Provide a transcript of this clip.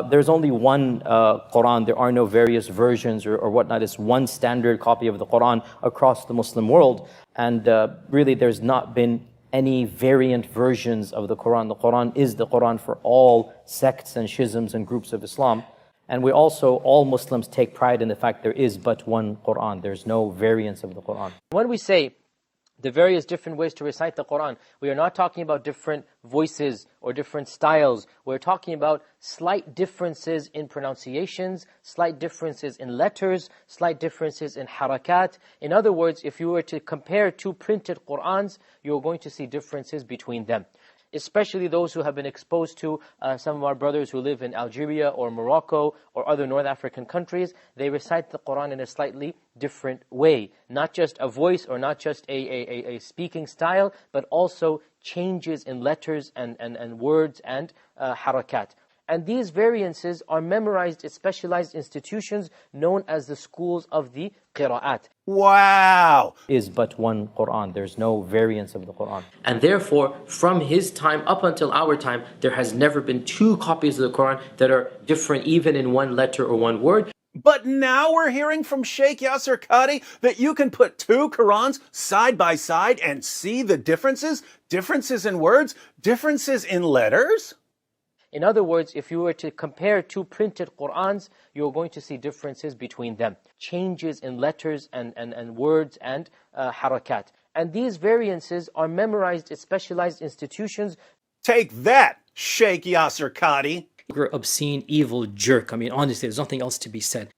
There's only one Quran. There are no various versions or whatnot. It's one standard copy of the Quran across the Muslim world. And really, there's not been any variant versions of the Quran. The Quran is the Quran for all sects and schisms and groups of Islam. And we also, all Muslims take pride in the fact there is but one Quran. There's no variants of the Quran. When we say the various different ways to recite the Quran, we are not talking about different voices or different styles. We're talking about slight differences in pronunciations, slight differences in letters, slight differences in harakat. In other words, if you were to compare two printed Qur'ans, you're going to see differences between them. Especially those who have been exposed to some of our brothers who live in Algeria or Morocco or other North African countries, they recite the Quran in a slightly different way. Not just a voice or not just a speaking style, but also changes in letters and words and harakat. And these variances are memorized at specialized institutions known as the schools of the qira'at. Wow! Is but one Quran. There's no variants of the Quran. And therefore, from his time up until our time, there has never been two copies of the Quran that are different even in one letter or one word. But now we're hearing from Sheikh Yasir Qadhi that you can put two Qurans side by side and see the differences? Differences in words? Differences in letters? In other words, if you were to compare two printed Qur'ans, you're going to see differences between them. Changes in letters and words and harakat. And these variances are memorized at specialized institutions. Take that, Sheikh Yasir Qadhi. You're obscene, evil jerk. I mean, honestly, there's nothing else to be said.